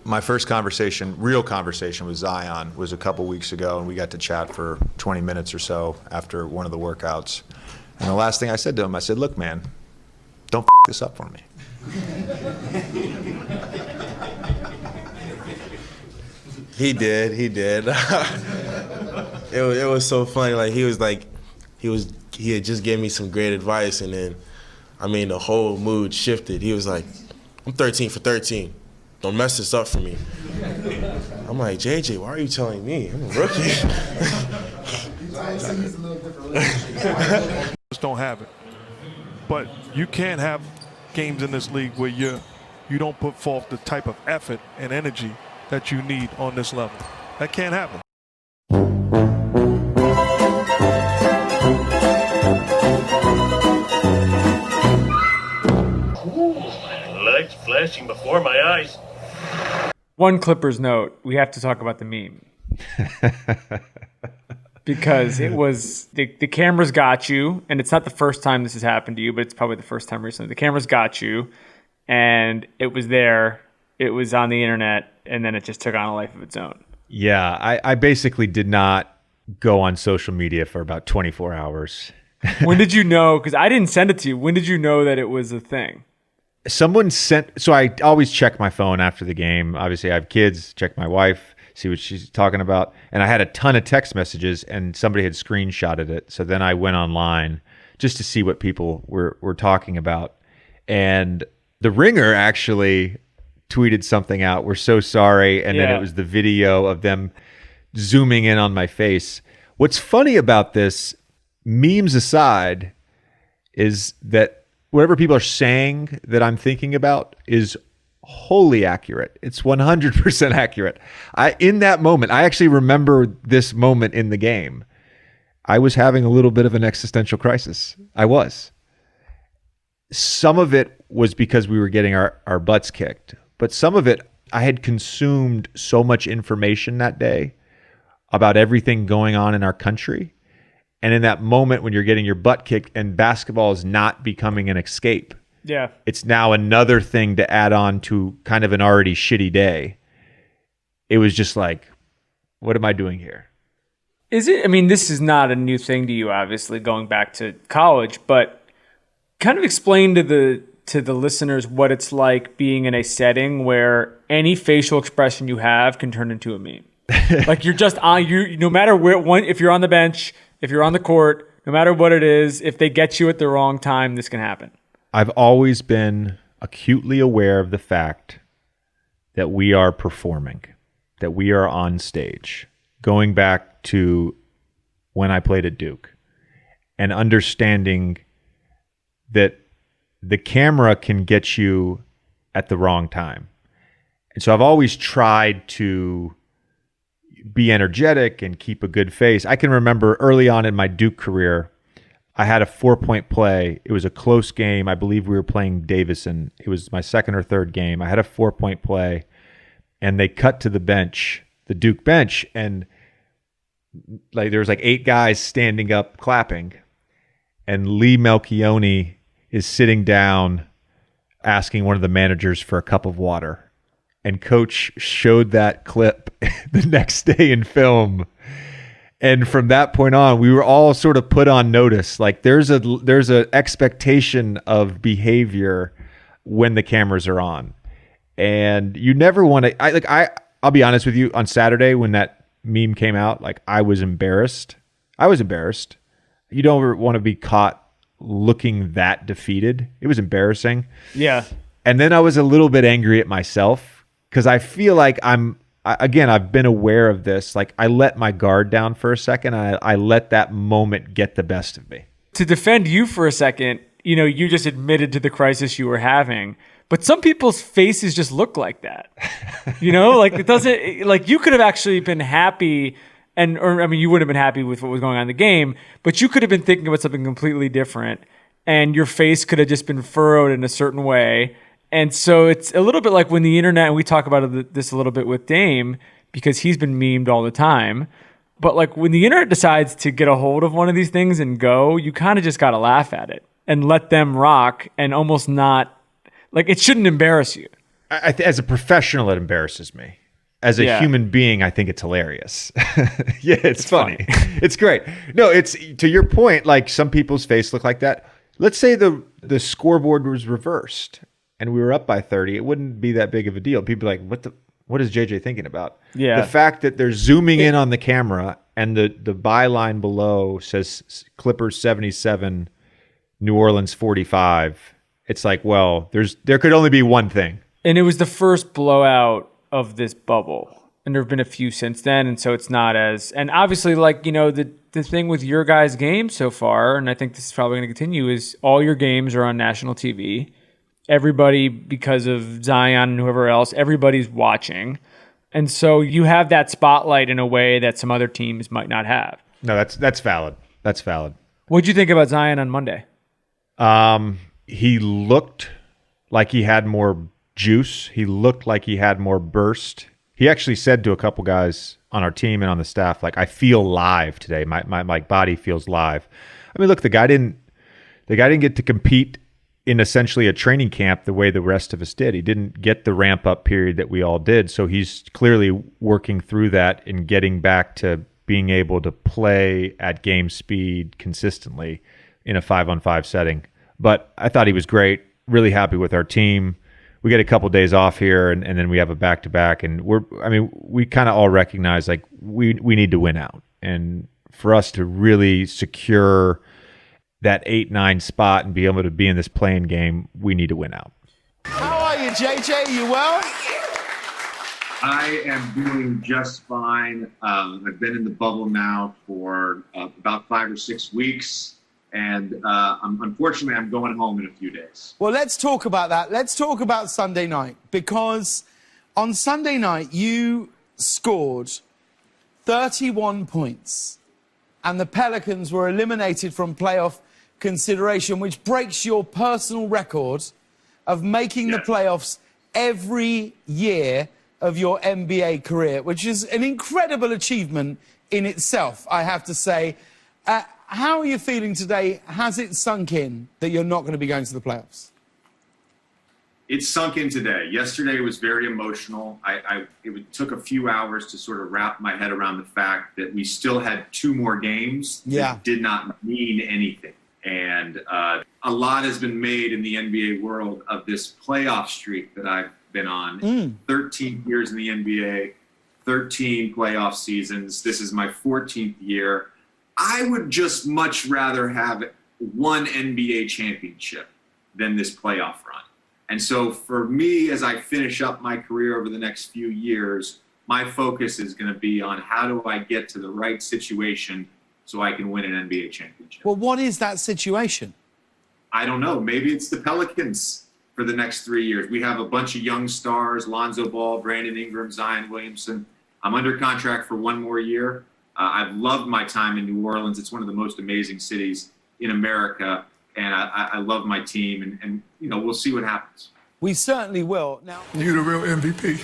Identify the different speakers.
Speaker 1: My first real conversation with Zion was a couple weeks ago, and we got to chat for 20 minutes or so after one of the workouts. And the last thing I said to him, I said, look, man, don't this up for me.
Speaker 2: He did. It was so funny. Like he had just given me some great advice, and then, the whole mood shifted. He was like, I'm 13 for 13. Don't mess this up for me. I'm like, JJ, why are you telling me? I'm a rookie.
Speaker 3: Just don't have it. But you can't have games in this league where you don't put forth the type of effort and energy that you need on this level. That can't happen.
Speaker 4: Lights flashing before my eyes.
Speaker 5: One Clippers note, we have to talk about the meme. Because it was, the cameras got you, and it's not the first time this has happened to you, but it's probably the first time recently. The cameras got you, and it was there, it was on the internet, and then it just took on a life of its own.
Speaker 6: Yeah, I basically did not go on social media for about 24 hours.
Speaker 5: When did you know? Because I didn't send it to you. When did you know that it was a thing?
Speaker 6: Someone sent, so I always check my phone after the game. Obviously, I have kids, check my wife, see what she's talking about. And I had a ton of text messages, and somebody had screenshotted it. So then I went online just to see what people were talking about. And the Ringer actually tweeted something out, "We're so sorry." And then it was the video of them zooming in on my face. What's funny about this, memes aside, is that whatever people are saying that I'm thinking about is wholly accurate. It's 100% accurate. In that moment, I actually remember this moment in the game. I was having a little bit of an existential crisis. I was. Some of it was because we were getting our butts kicked, but some of it, I had consumed so much information that day about everything going on in our country. And in that moment when you're getting your butt kicked and basketball is not becoming an escape, it's now another thing to add on to kind of an already shitty day. It was just like, what am I doing here?
Speaker 5: Is it? This is not a new thing to you, obviously, going back to college, but kind of explain to the listeners what it's like being in a setting where any facial expression you have can turn into a meme. Like you're just on, no matter if you're on the bench, if you're on the court, no matter what it is, if they get you at the wrong time, this can happen.
Speaker 6: I've always been acutely aware of the fact that we are performing, that we are on stage, going back to when I played at Duke, and understanding that the camera can get you at the wrong time. And so I've always tried to be energetic and keep a good face. I can remember early on in my Duke career, I had a 4-point play. It was a close game. I believe we were playing Davison. It was my second or third game. I had a 4-point play, and they cut to the bench, the Duke bench, and there was 8 guys standing up clapping, and Lee Melchione is sitting down asking one of the managers for a cup of water. And Coach showed that clip the next day in film. And from that point on, we were all sort of put on notice. Like there's a expectation of behavior when the cameras are on. And you never want to, I'll be honest with you, on Saturday when that meme came out, I was embarrassed. You don't want to be caught looking that defeated. It was embarrassing.
Speaker 5: Yeah.
Speaker 6: And then I was a little bit angry at myself. Because I feel like I've been aware of this. I let my guard down for a second. I let that moment get the best of me.
Speaker 5: To defend you for a second, you just admitted to the crisis you were having. But some people's faces just look like that. It doesn't, you could have actually been happy you wouldn't have been happy with what was going on in the game, but you could have been thinking about something completely different. And your face could have just been furrowed in a certain way. And so it's a little bit like when the internet, and we talk about this a little bit with Dame, because he's been memed all the time. But when the internet decides to get a hold of one of these things and go, you kind of just got to laugh at it and let them rock and almost not, it shouldn't embarrass you.
Speaker 6: as a professional, it embarrasses me. As a human being, I think it's hilarious. Yeah, it's funny. It's great. No, it's to your point. Like some people's face look like that. Let's say the scoreboard was reversed and we were up by 30. It wouldn't be that big of a deal. People are like, what is JJ thinking about?
Speaker 5: Yeah.
Speaker 6: The fact that they're zooming in on the camera and the byline below says Clippers 77, New Orleans 45. It's like, well, there could only be one thing.
Speaker 5: And it was the first blowout of this bubble. And there have been a few since then. And so it's not as, and obviously like, you know, the thing with your guys' games so far, and I think this is probably going to continue, is all your games are on national TV. Everybody, because of Zion and whoever else, everybody's watching. And so you have that spotlight in a way that some other teams might not have.
Speaker 6: No, that's valid. That's valid.
Speaker 5: What'd you think about Zion on Monday?
Speaker 6: He looked like he had more juice. He looked like he had more burst. He actually said to a couple guys on our team and on the staff, like, I feel live today. My body feels live. I mean, look, the guy didn't get to compete in essentially a training camp the way the rest of us did. He didn't get the ramp up period that we all did. So he's clearly working through that and getting back to being able to play at game speed consistently in a 5-on-5 setting. But I thought he was great. Really happy with our team. We get a couple days off here, and then we have a back-to-back. And we kind of all recognize like we need to win out. And for us to really secure that 8-9 spot and be able to be in this playing game, we need to win out.
Speaker 7: How are you, JJ? You well?
Speaker 8: I am doing just fine. I've been in the bubble now for about 5 or 6 weeks. And unfortunately, I'm going home in a few days.
Speaker 7: Well, let's talk about that. Let's talk about Sunday night, because on Sunday night, you scored 31 points and the Pelicans were eliminated from playoff consideration, which breaks your personal record of making the playoffs every year of your NBA career, which is an incredible achievement in itself, I have to say. How are you feeling today? Has it sunk in that you're not going to be going to the playoffs?
Speaker 8: It sunk in today. Yesterday was very emotional. It took a few hours to sort of wrap my head around the fact that we still had 2 more games that did not mean anything. And a lot has been made in the NBA world of this playoff streak that I've been on. 13 years in the NBA, 13 playoff seasons. This is my 14th year. I would just much rather have one NBA championship than this playoff run. And so for me, as I finish up my career over the next few years, my focus is going to be on how do I get to the right situation so I can win an NBA championship.
Speaker 7: Well, what is that situation?
Speaker 8: I don't know. Maybe it's the Pelicans for the next 3 years. We have a bunch of young stars, Lonzo Ball, Brandon Ingram, Zion Williamson. I'm under contract for 1 more year. I've loved my time in New Orleans. It's one of the most amazing cities in America, and I love my team, and we'll see what happens.
Speaker 7: We certainly will. Now,
Speaker 9: you're the real MVP.